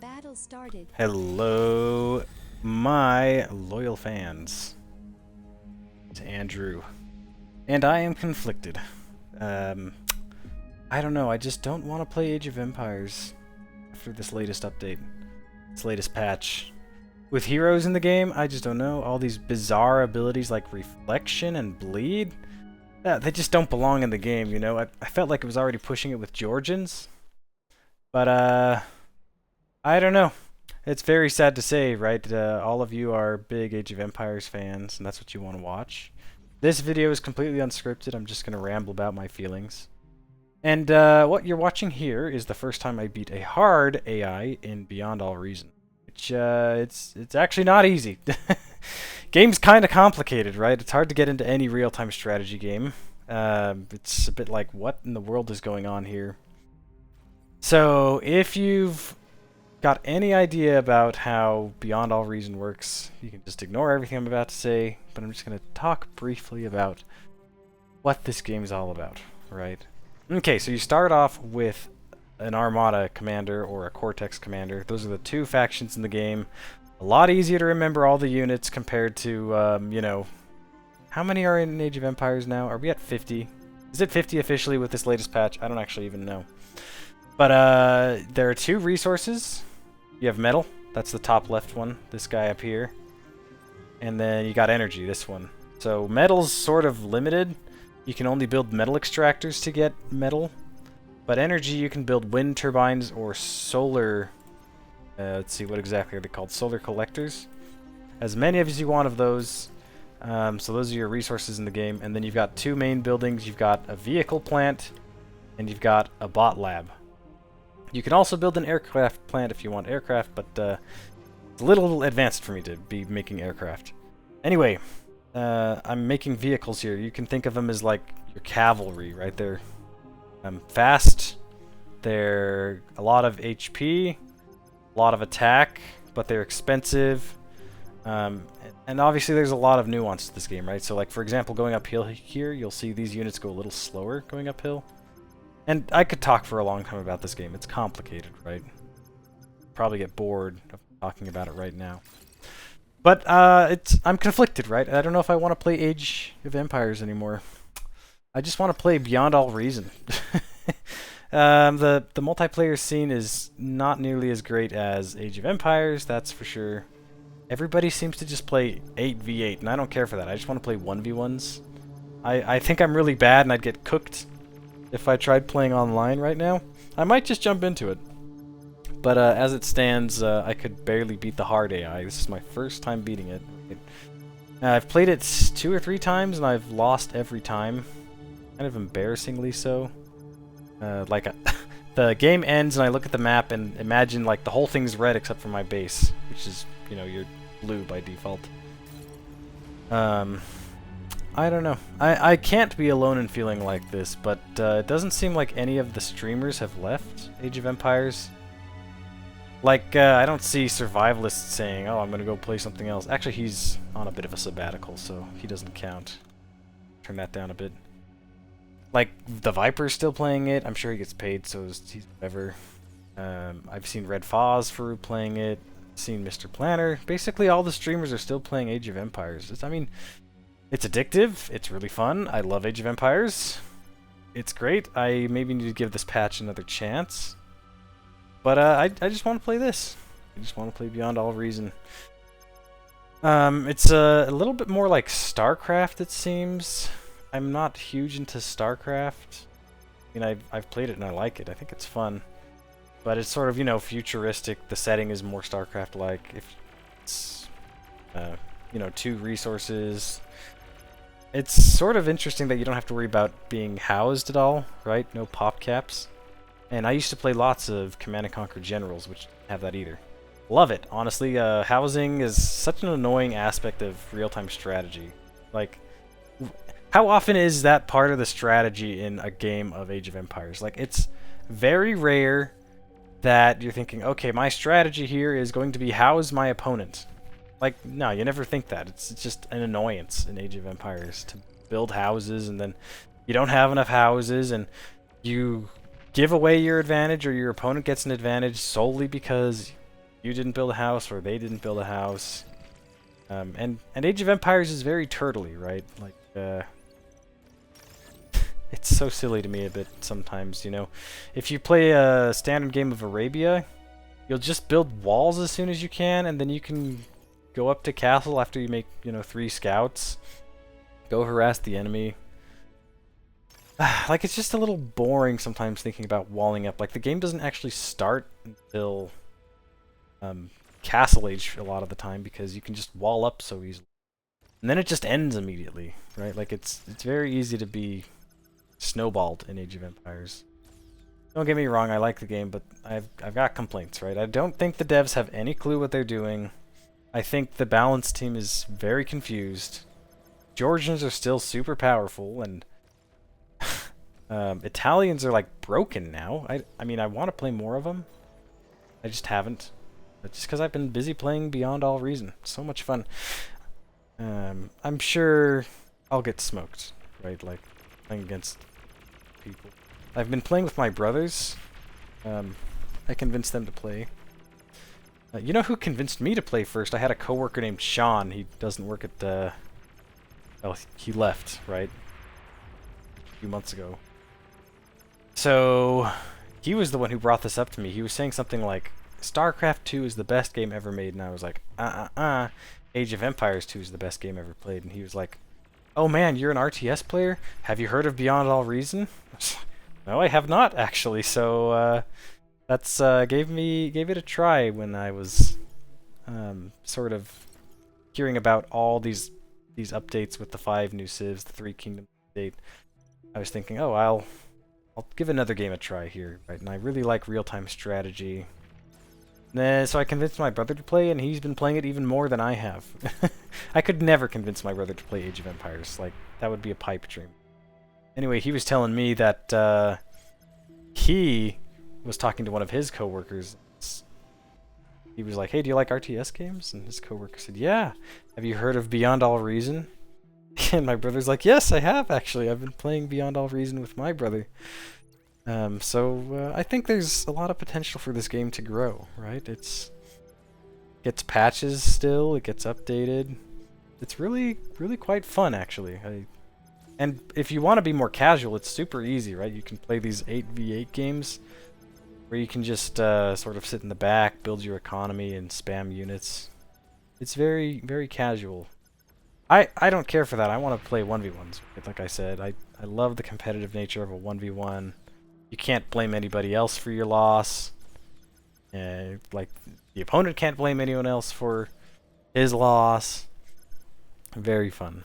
battle started. Hello, my loyal fans. It's Andrew. And I am conflicted. I don't know, I just don't want to play Age of Empires after this latest update. This latest patch. With heroes in the game, I just don't know. All these bizarre abilities like Reflection and Bleed, they just don't belong in the game, you know? I felt like it was already pushing it with Georgians. But, I don't know. It's very sad to say, right? All of you are big Age of Empires fans, and that's what you want to watch. This video is completely unscripted. I'm just going to ramble about my feelings. And what you're watching here is the first time I beat a hard AI in Beyond All Reason. Which, it's actually not easy. Game's kind of complicated, right? It's hard to get into any real-time strategy game. It's a bit like, what in the world is going on here? So, if you've got any idea about how Beyond All Reason works, you can just ignore everything I'm about to say, but I'm just going to talk briefly about what this game is all about, right? Okay, so you start off with an Armada commander or a Cortex commander. Those are the two factions in the game. A lot easier to remember all the units compared to, you know, how many are in Age of Empires now? Are we at 50? Is it 50 officially with this latest patch? I don't actually even know. But there are two resources. You have metal, that's the top left one, this guy up here. And then you got energy, this one. So metal's sort of limited. You can only build metal extractors to get metal. But energy, you can build wind turbines or solar... let's see, what exactly are they called? Solar collectors. As many as you want of those. So those are your resources in the game. And then you've got two main buildings. You've got a vehicle plant, and you've got a bot lab. You can also build an aircraft plant if you want aircraft, but it's a little advanced for me to be making aircraft. Anyway, I'm making vehicles here. You can think of them as like your cavalry, right? They're fast, they're a lot of HP, a lot of attack, but they're expensive. And obviously there's a lot of nuance to this game, right? So like, for example, going uphill here, you'll see these units go a little slower going uphill. And I could talk for a long time about this game. It's complicated, right? Probably get bored of talking about it right now. But I'm conflicted, right? I don't know if I want to play Age of Empires anymore. I just want to play Beyond All Reason. The multiplayer scene is not nearly as great as Age of Empires, that's for sure. Everybody seems to just play 8v8, and I don't care for that. I just want to play 1v1s. I think I'm really bad, and I'd get cooked if I tried playing online right now. I might just jump into it. But as it stands, I could barely beat the hard AI. This is my first time beating it. I've played it 2 or 3 times, and I've lost every time. Kind of embarrassingly so. The game ends, and I look at the map, and imagine like the whole thing's red except for my base, which is, you know, you're blue by default. I don't know. I can't be alone in feeling like this, but it doesn't seem like any of the streamers have left Age of Empires. Like, I don't see survivalists saying, oh, I'm gonna go play something else. Actually, he's on a bit of a sabbatical, so he doesn't count. Turn that down a bit. Like, the Viper's still playing it. I'm sure he gets paid, so he's whatever. I've seen Red Foz for playing it. Seen Mr. Planner. Basically, all the streamers are still playing Age of Empires. I mean... It's addictive, it's really fun, I love Age of Empires. It's great, I maybe need to give this patch another chance. But I just want to play this. I just want to play Beyond All Reason. It's a little bit more like StarCraft, it seems. I'm not huge into StarCraft. I mean, I've played it and I like it, I think it's fun. But it's sort of, you know, futuristic, the setting is more StarCraft-like. If it's, you know, 2 resources... It's sort of interesting that you don't have to worry about being housed at all, right? No pop caps. And I used to play lots of Command & Conquer Generals, which didn't have that either. Love it, honestly. Housing is such an annoying aspect of real-time strategy. Like, how often is that part of the strategy in a game of Age of Empires? Like, it's very rare that you're thinking, okay, my strategy here is going to be house my opponent. Like, no, you never think that. It's just an annoyance in Age of Empires to build houses, and then you don't have enough houses, and you give away your advantage, or your opponent gets an advantage solely because you didn't build a house or they didn't build a house. And Age of Empires is very turtley, right? Like, it's so silly to me a bit sometimes, you know. If you play a standard game of Arabia, you'll just build walls as soon as you can, and then you can go up to castle after you make, you know, 3 scouts. Go harass the enemy. Like, it's just a little boring sometimes thinking about walling up. Like, the game doesn't actually start until Castle Age a lot of the time, because you can just wall up so easily. And then it just ends immediately, right? Like, it's very easy to be snowballed in Age of Empires. Don't get me wrong, I like the game, but I've got complaints, right? I don't think the devs have any clue what they're doing. I think the balance team is very confused. Georgians are still super powerful, and Italians are like broken now. I mean, I want to play more of them. I just haven't. But just because I've been busy playing Beyond All Reason. So much fun. I'm sure I'll get smoked, right? Like, playing against people. I've been playing with my brothers. I convinced them to play. You know who convinced me to play first? I had a coworker named Sean. He doesn't work at well, he left, right? A few months ago. So, he was the one who brought this up to me. He was saying something like, StarCraft 2 is the best game ever made, and I was like, Age of Empires 2 is the best game ever played, and he was like, oh man, you're an RTS player? Have you heard of Beyond All Reason? No, I have not, actually, so, that's, gave it a try when I was, sort of hearing about all these updates with the 5 new civs, the 3 Kingdoms update. I was thinking, oh, I'll give another game a try here, right? And I really like real-time strategy. So I convinced my brother to play, and he's been playing it even more than I have. I could never convince my brother to play Age of Empires. Like, that would be a pipe dream. Anyway, he was telling me that he was talking to one of his coworkers. He was like, hey, do you like RTS games? And his coworker said, yeah. Have you heard of Beyond All Reason? And my brother's like, yes, I have, actually. I've been playing Beyond All Reason with my brother. So I think there's a lot of potential for this game to grow, right? It gets patches still, it gets updated. It's really, really quite fun, actually. And if you want to be more casual, it's super easy, right? You can play these 8v8 games where you can just sort of sit in the back, build your economy, and spam units. It's very, very casual. I don't care for that. I want to play 1v1s. Like I said, I love the competitive nature of a 1v1. You can't blame anybody else for your loss. Like, the opponent can't blame anyone else for his loss. Very fun.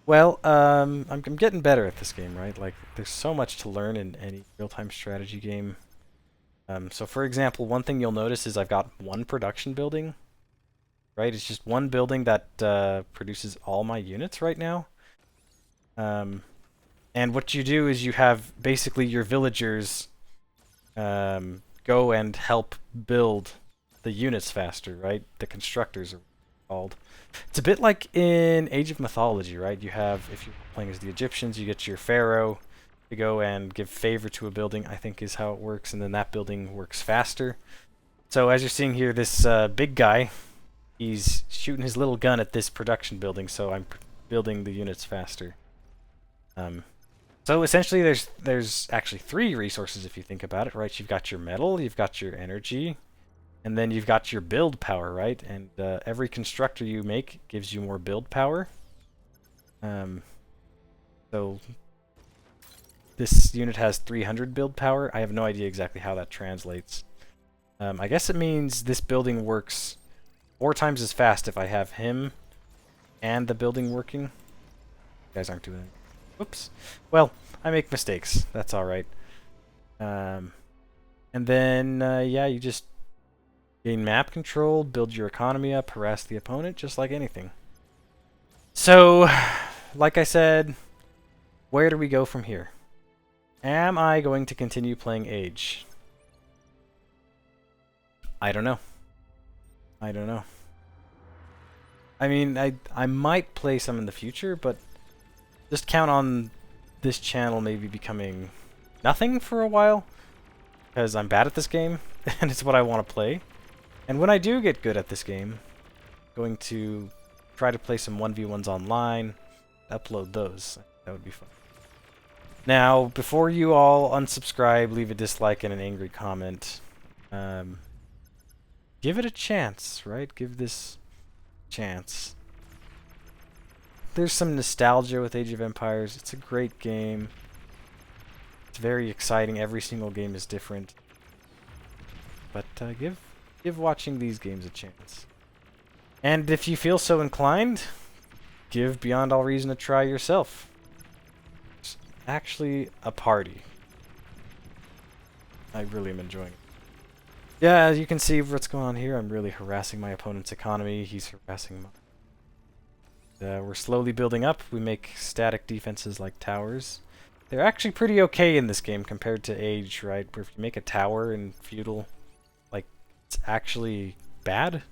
Well, I'm getting better at this game, right? Like, there's so much to learn in any real-time strategy game. So, for example, one thing you'll notice is I've got one production building. Right? It's just one building that produces all my units right now. And what you do is you have basically your villagers go and help build the units faster, right? The constructors are called. It's a bit like in Age of Mythology, right? You have, if you're playing as the Egyptians, you get your pharaoh to go and give favor to a building, I think is how it works, and then that building works faster. So as you're seeing here, this big guy, he's shooting his little gun at this production building, so I'm building the units faster. So essentially there's actually 3 resources if you think about it, right? You've got your metal, you've got your energy, and then you've got your build power, right? And every constructor you make gives you more build power. So this unit has 300 build power. I have no idea exactly how that translates. I guess it means this building works 4 times as fast if I have him and the building working. You guys aren't doing it. Whoops. Well, I make mistakes. That's alright. And then, yeah, you just gain map control, build your economy up, harass the opponent, just like anything. So, like I said, where do we go from here? Am I going to continue playing Age? I don't know. I don't know. I mean, I might play some in the future, but just count on this channel maybe becoming nothing for a while, because I'm bad at this game. and it's what I want to play. And when I do get good at this game, I'm going to try to play some 1v1s online, upload those. That would be fun. Now, before you all unsubscribe, leave a dislike and an angry comment. Give it a chance, right? Give this a chance. There's some nostalgia with Age of Empires. It's a great game. It's very exciting. Every single game is different. But give watching these games a chance. And if you feel so inclined, give Beyond All Reason a try yourself. It's actually a party. I really am enjoying it. Yeah, as you can see what's going on here, I'm really harassing my opponent's economy. He's harassing mine. We're slowly building up. We make static defenses like towers. They're actually pretty okay in this game compared to Age, right? Where if you make a tower in Feudal, like, it's actually bad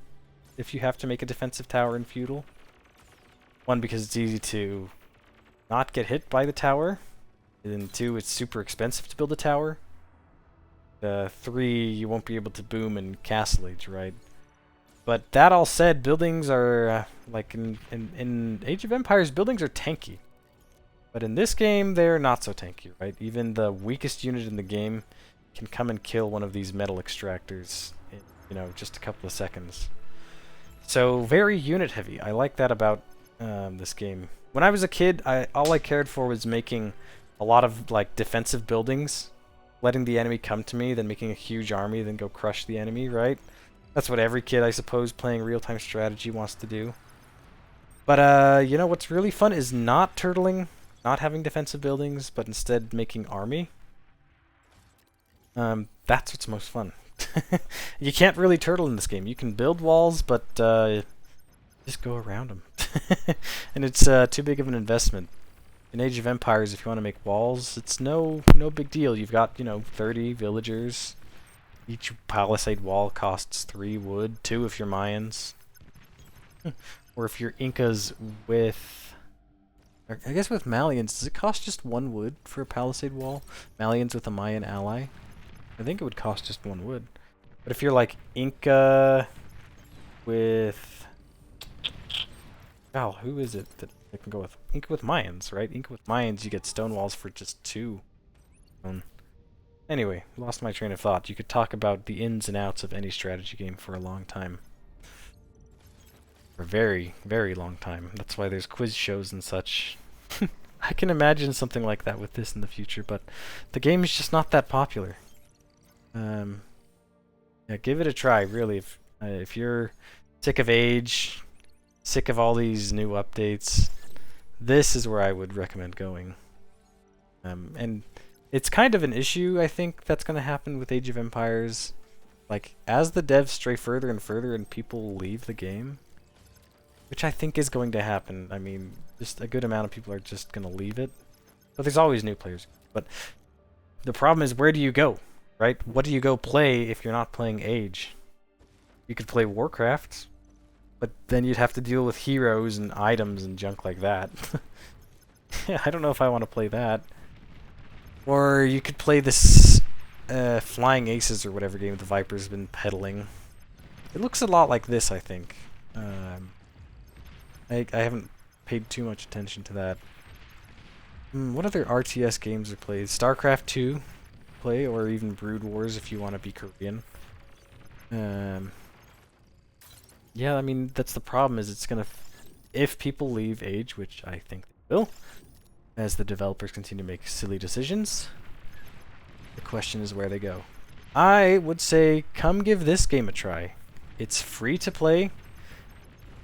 if you have to make a defensive tower in Feudal. One, because it's easy to not get hit by the tower. And then two, it's super expensive to build a tower. Three, you won't be able to boom in Castle Age, right? But that all said, buildings are, like in Age of Empires, buildings are tanky. But in this game, they're not so tanky, right? Even the weakest unit in the game can come and kill one of these metal extractors in, you know, just a couple of seconds. So, very unit heavy. I like that about this game. When I was a kid, all I cared for was making a lot of, like, defensive buildings. Letting the enemy come to me, then making a huge army, then go crush the enemy, right? That's what every kid, I suppose, playing real-time strategy wants to do. But, you know, what's really fun is not turtling, not having defensive buildings, but instead making army. That's what's most fun. You can't really turtle in this game. You can build walls, but just go around them. And it's too big of an investment. In Age of Empires, if you want to make walls, it's no big deal. You've got, you know, 30 villagers. Each palisade wall costs 3 wood, 2 if you're Mayans. Or if you're Incas with... I guess with Malians, does it cost just 1 wood for a palisade wall? Malians with a Mayan ally? I think it would cost just 1 wood. But if you're like Inca with... Wow, who is it that I can go with? Inca with Mayans, right? Inca with Mayans, you get stone walls for just 2. Anyway, lost my train of thought. You could talk about the ins and outs of any strategy game for a long time. For a very, very long time. That's why there's quiz shows and such. I can imagine something like that with this in the future, but the game is just not that popular. Yeah, give it a try, really. If you're sick of Age, sick of all these new updates, this is where I would recommend going. And it's kind of an issue, I think, that's going to happen with Age of Empires. Like, as the devs stray further and further and people leave the game, which I think is going to happen. I mean, just a good amount of people are just going to leave it. But there's always new players. But the problem is, where do you go, right? What do you go play if you're not playing Age? You could play Warcraft, but then you'd have to deal with heroes and items and junk like that. Yeah, I don't know if I want to play that. Or you could play this Flying Aces or whatever game the Viper's been peddling. It looks a lot like this, I think. I haven't paid too much attention to that. What other RTS games are played? StarCraft 2 play, or even Brood Wars if you want to be Korean. Yeah, I mean, that's the problem, is it's gonna... if people leave Age, which I think they will, as the developers continue to make silly decisions, the question is where they go. I would say, come give this game a try. It's free to play.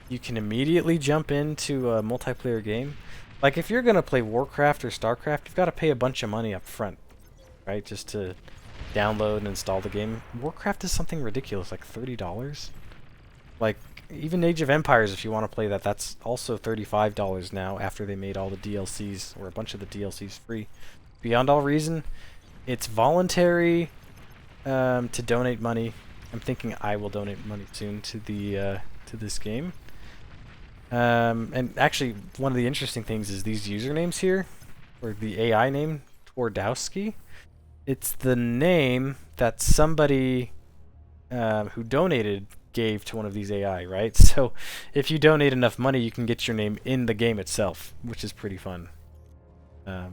You can immediately jump into a multiplayer game. Like, if you're gonna play Warcraft or StarCraft, you've got to pay a bunch of money up front, right? Just to download and install the game. Warcraft is something ridiculous, like $30. Like, even Age of Empires, if you want to play that, that's also $35 now after they made all the DLCs, or a bunch of the DLCs free. Beyond All Reason, it's voluntary to donate money. I'm thinking I will donate money soon to the to this game. And actually, one of the interesting things is these usernames here, or the AI name, Twardowski. It's the name that somebody who donated gave to one of these AI, right? So if you donate enough money, you can get your name in the game itself, which is pretty fun. That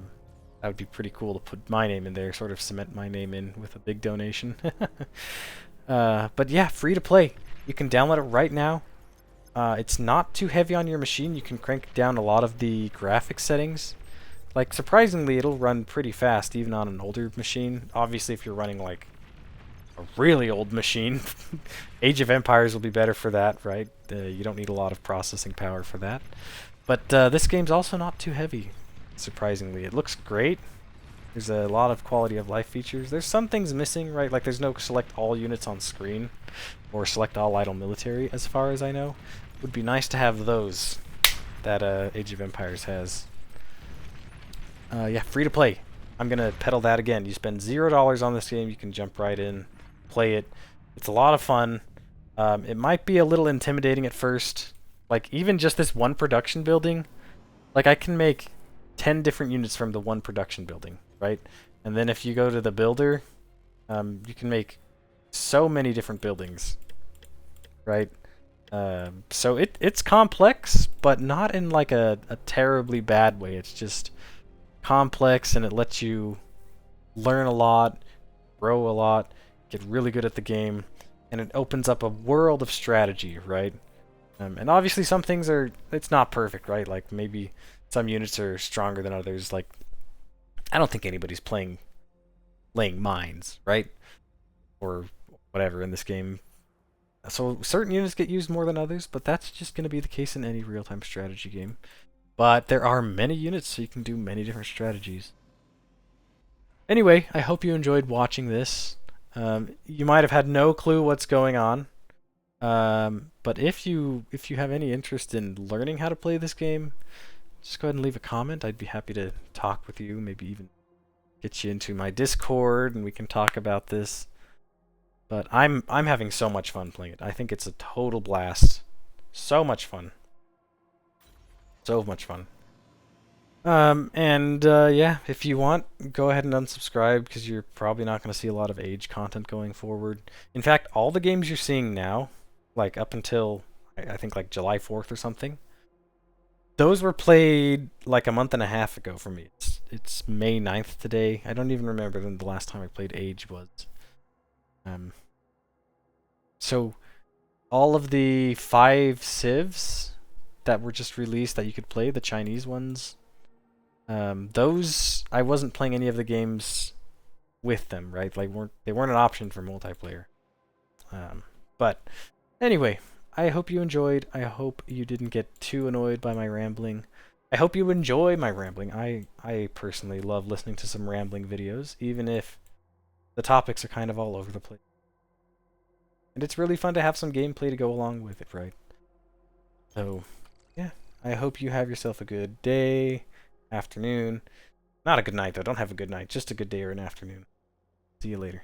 would be pretty cool to put my name in there, sort of cement my name in with a big donation. But yeah, free to play. You can download it right now. It's not too heavy on your machine. You can crank down a lot of the graphics settings. Like, surprisingly, it'll run pretty fast, even on an older machine. Obviously, if you're running, like, a really old machine, Age of Empires will be better for that, right? You don't need a lot of processing power for that. But this game's also not too heavy, surprisingly. It looks great. There's a lot of quality of life features. There's some things missing, right? Like, there's no select all units on screen, or select all idle military, as far as I know. Would be nice to have those that Age of Empires has. Yeah, free to play. I'm gonna pedal that again. You spend $0 on this game, you can jump right in, play it. It's a lot of fun. It might be a little intimidating at first. Like, even just this one production building, like, I can make 10 different units from the one production building, right? And then if you go to the builder, you can make so many different buildings, right? So it's complex, but not in like a terribly bad way. It's just complex, and it lets you learn a lot, grow a lot, get really good at the game, and it opens up a world of strategy, right? And obviously some things it's not perfect, right? Like, maybe some units are stronger than others. Like, I don't think anybody's laying mines, right? Or whatever in this game. So certain units get used more than others, but that's just going to be the case in any real-time strategy game. But there are many units, so you can do many different strategies. Anyway, I hope you enjoyed watching this. You might have had no clue what's going on. But if you have any interest in learning how to play this game, just go ahead and leave a comment. I'd be happy to talk with you, maybe even get you into my Discord and we can talk about this. But I'm having so much fun playing it. I think it's a total blast. So much fun. So much fun. Yeah, if you want, go ahead and unsubscribe, because you're probably not going to see a lot of Age content going forward. In fact, all the games you're seeing now, like up until I think like July 4th or something, those were played like a month and a half ago for me. It's May 9th today. I don't even remember when the last time I played Age was. So all of the 5 civs that were just released that you could play, the Chinese ones, those, I wasn't playing any of the games with them, right? Like, they weren't an option for multiplayer. But anyway, I hope you enjoyed. I hope you didn't get too annoyed by my rambling. I hope you enjoy my rambling. I personally love listening to some rambling videos, even if the topics are kind of all over the place. And it's really fun to have some gameplay to go along with it, right? So, yeah. I hope you have yourself a good day, afternoon. Not a good night, though. Don't have a good night. Just a good day or an afternoon. See you later.